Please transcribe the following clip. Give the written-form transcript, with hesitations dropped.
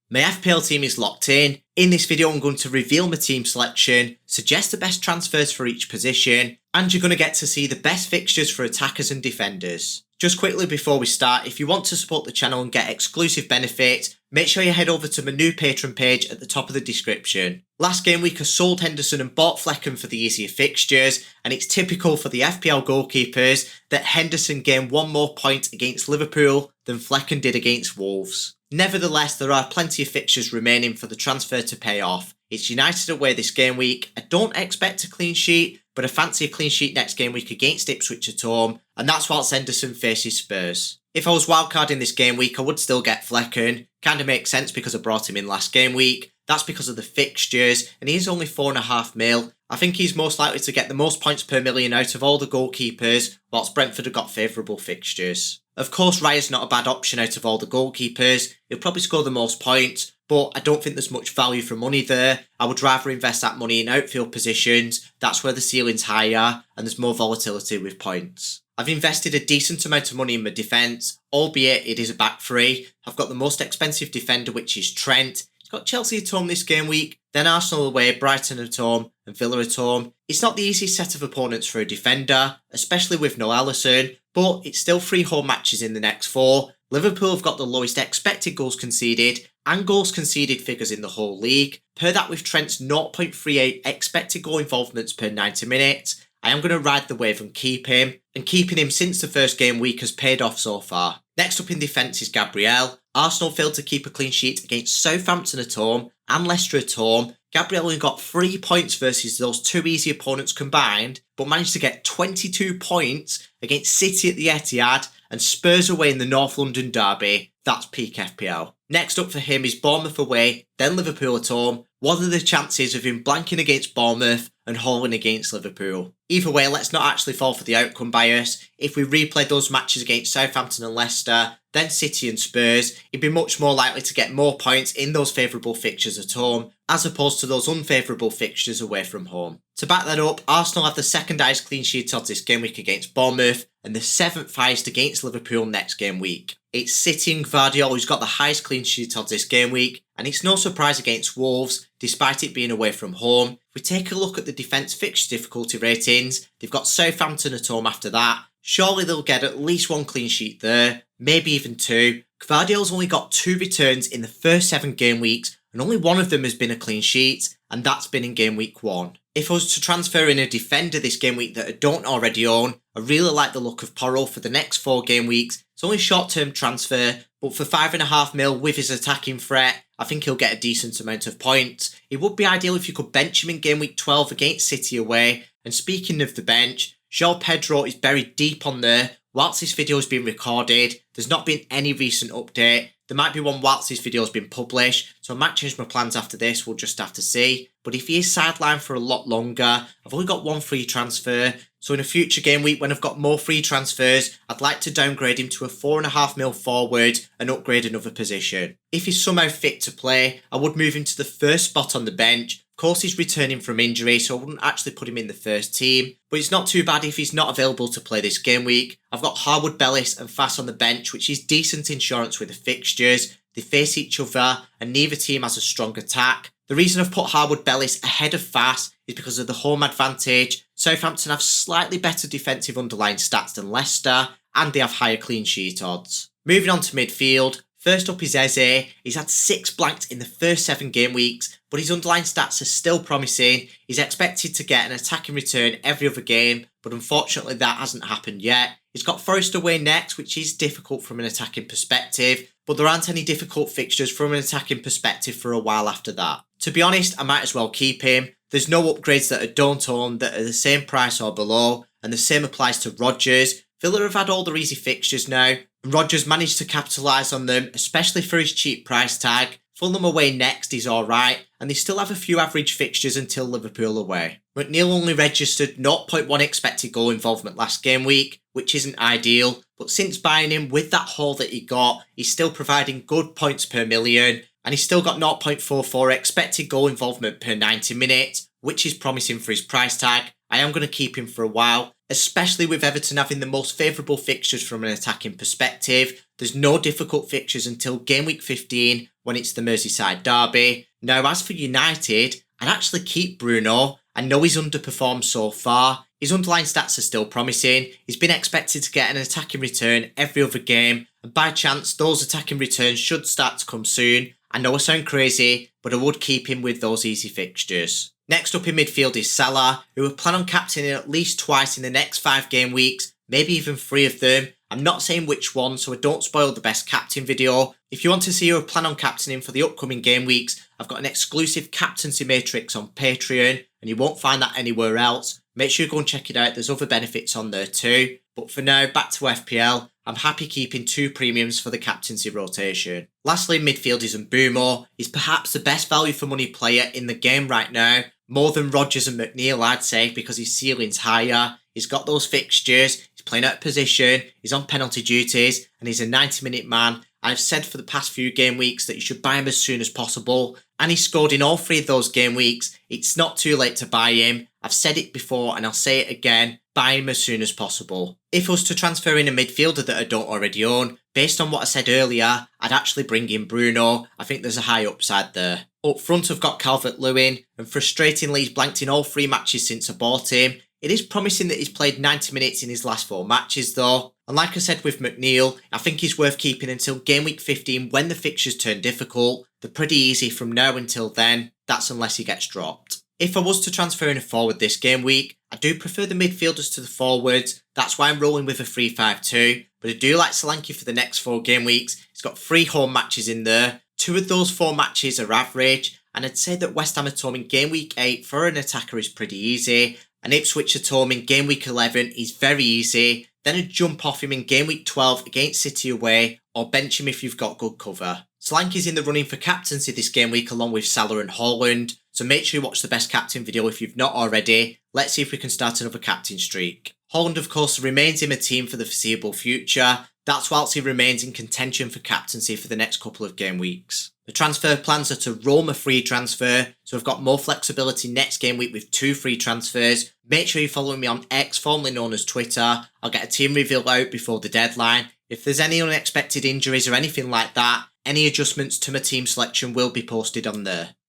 My FPL team is locked in. In this video I'm going to reveal my team selection, suggest the best transfers for each position, and you're going to get to see the best fixtures for attackers and defenders. Just quickly before we start, if you want to support the channel and get exclusive benefits, make sure you head over to my new Patreon page at the top of the description. Last game week I sold Henderson and bought Flecken for the easier fixtures, and it's typical for the FPL goalkeepers that Henderson gained one more point against Liverpool than Flecken did against Wolves. Nevertheless, there are plenty of fixtures remaining for the transfer to pay off. It's United away this game week. I don't expect a clean sheet, but I fancy a clean sheet next game week against Ipswich at home, and that's whilst Henderson faces Spurs. If I was wildcarding this game week, I would still get Flecken. Kinda makes sense because I brought him in last game week. That's because of the fixtures, and he is only 4.5 mil. I think he's most likely to get the most points per million out of all the goalkeepers, whilst Brentford have got favourable fixtures. Of course, Raya's not a bad option out of all the goalkeepers. He'll probably score the most points, but I don't think there's much value for money there. I would rather invest that money in outfield positions. That's where the ceiling's higher, and there's more volatility with points. I've invested a decent amount of money in my defence, albeit it is a back three. I've got the most expensive defender, which is Trent. He's got Chelsea at home this game week, then Arsenal away, Brighton at home, and Villa at home. It's not the easiest set of opponents for a defender, especially with no Alisson, but it's still 3 home matches in the next 4. Liverpool have got the lowest expected goals conceded and goals conceded figures in the whole league. Per that with Trent's 0.38 expected goal involvements per 90 minutes, I am going to ride the wave and keep him, and keeping him since the first game week has paid off so far. Next up in defence is Gabriel. Arsenal failed to keep a clean sheet against Southampton at home and Leicester at home. Gabriel only got 3 points versus those 2 easy opponents combined, but managed to get 22 points against City at the Etihad and Spurs away in the North London derby. That's peak FPL. Next up for him is Bournemouth away, then Liverpool at home. What are the chances of him blanking against Bournemouth and hauling against Liverpool? Either way, let's not actually fall for the outcome bias. If we replay those matches against Southampton and Leicester, then City and Spurs, he'd be much more likely to get more points in those favourable fixtures at home, as opposed to those unfavourable fixtures away from home. To back that up, Arsenal have the second highest clean sheet odds this game week against Bournemouth, and the 7th highest against Liverpool next game week. It's City and Guardiola who's got the highest clean sheet odds this game week, and it's no surprise against Wolves, despite it being away from home. If we take a look at the defence fixture difficulty ratings, they've got Southampton at home after that. Surely they'll get at least 1 clean sheet there, maybe even 2. Guardiola's only got 2 returns in the first 7 game weeks, and only one of them has been a clean sheet, and that's been in game week 1. If I was to transfer in a defender this game week that I don't already own, I really like the look of Porro for the next 4 game weeks. It's only a short-term transfer, but for 5.5 mil with his attacking threat, I think he'll get a decent amount of points. It would be ideal if you could bench him in game week 12 against City away. And speaking of the bench, João Pedro is buried deep on there. Whilst this video has been recorded, there's not been any recent update. There might be one whilst this video has been published, so I might change my plans after this, we'll just have to see. But if he is sidelined for a lot longer, I've only got 1 free transfer, so in a future game week when I've got more free transfers, I'd like to downgrade him to a 4.5 mil forward and upgrade another position. If he's somehow fit to play, I would move him to the first spot on the bench. Of course he's returning from injury, so I wouldn't actually put him in the first team, but it's not too bad if he's not available to play this game week. I've got Harwood Bellis and Fass on the bench, which is decent insurance with the fixtures. They face each other and neither team has a strong attack. The reason I've put Harwood Bellis ahead of Fass is because of the home advantage. Southampton have slightly better defensive underlying stats than Leicester, and they have higher clean sheet odds. Moving on to midfield, first up is Eze. He's had 6 blanked in the first 7 game weeks, but his underlying stats are still promising. He's expected to get an attacking return every other game, but unfortunately that hasn't happened yet. He's got Forest away next, which is difficult from an attacking perspective, but there aren't any difficult fixtures from an attacking perspective for a while after that. To be honest, I might as well keep him. There's no upgrades that I don't own that are the same price or below, and the same applies to Rodgers. Villa have had all their easy fixtures now, and Rodgers managed to capitalise on them, especially for his cheap price tag. Fulham away next is alright, and they still have a few average fixtures until Liverpool away. McNeil only registered 0.1 expected goal involvement last game week, which isn't ideal, but since buying him with that haul that he got, he's still providing good points per million, and he's still got 0.44 expected goal involvement per 90 minutes, which is promising for his price tag. I am going to keep him for a while, especially with Everton having the most favourable fixtures from an attacking perspective. there's no difficult fixtures until game week 15 when it's the Merseyside derby. Now, as for United, I'd actually keep Bruno. I know he's underperformed so far. His underlying stats are still promising. He's been expected to get an attacking return every other game, and by chance, those attacking returns should start to come soon. I know I sound crazy, but I would keep him with those easy fixtures. Next up in midfield is Salah, who I plan on captaining at least twice in the next 5 game weeks, maybe even 3 of them. I'm not saying which one, so I don't spoil the best captain video. If you want to see who I plan on captaining for the upcoming game weeks, I've got an exclusive captaincy matrix on Patreon, and you won't find that anywhere else. Make sure you go and check it out, there's other benefits on there too. But for now, back to FPL, I'm happy keeping 2 premiums for the captaincy rotation. Lastly, midfield is Mbeumo. He's perhaps the best value for money player in the game right now, more than Rodgers and McNeil I'd say, because his ceiling's higher. He's got those fixtures, he's playing out of position, he's on penalty duties, and he's a 90-minute man. I've said for the past few game weeks that you should buy him as soon as possible, and he scored in all 3 of those game weeks. It's not too late to buy him. I've said it before and I'll say it again, buy him as soon as possible. If I was to transfer in a midfielder that I don't already own, based on what I said earlier, I'd actually bring in Bruno. I think there's a high upside there. Up front I've got Calvert-Lewin, and frustratingly he's blanked in all 3 matches since I bought him. It is promising that he's played 90 minutes in his last 4 matches though. And like I said with McNeil, I think he's worth keeping until game week 15 when the fixtures turn difficult. They're pretty easy from now until then, that's unless he gets dropped. If I was to transfer in a forward this game week, I do prefer the midfielders to the forwards. That's why I'm rolling with a 3-5-2. But I do like Solanke for the next 4 game weeks. He's got 3 home matches in there. 2 of those 4 matches are average. And I'd say that West Ham at home in game week 8 for an attacker is pretty easy. And Ipswich at home in game week 11 is very easy. Then I'd jump off him in game week 12 against City away, or bench him if you've got good cover. Solanke's in the running for captaincy this game week along with Salah and Haaland, so make sure you watch the best captain video if you've not already. Let's see if we can start another captain streak. Haaland of course remains in my team for the foreseeable future. That's whilst he remains in contention for captaincy for the next couple of game weeks. The transfer plans are to roll my free transfer, so I've got more flexibility next game week with 2 free transfers. Make sure you follow me on X, formerly known as Twitter. I'll get a team reveal out before the deadline. If there's any unexpected injuries or anything like that, any adjustments to my team selection will be posted on there.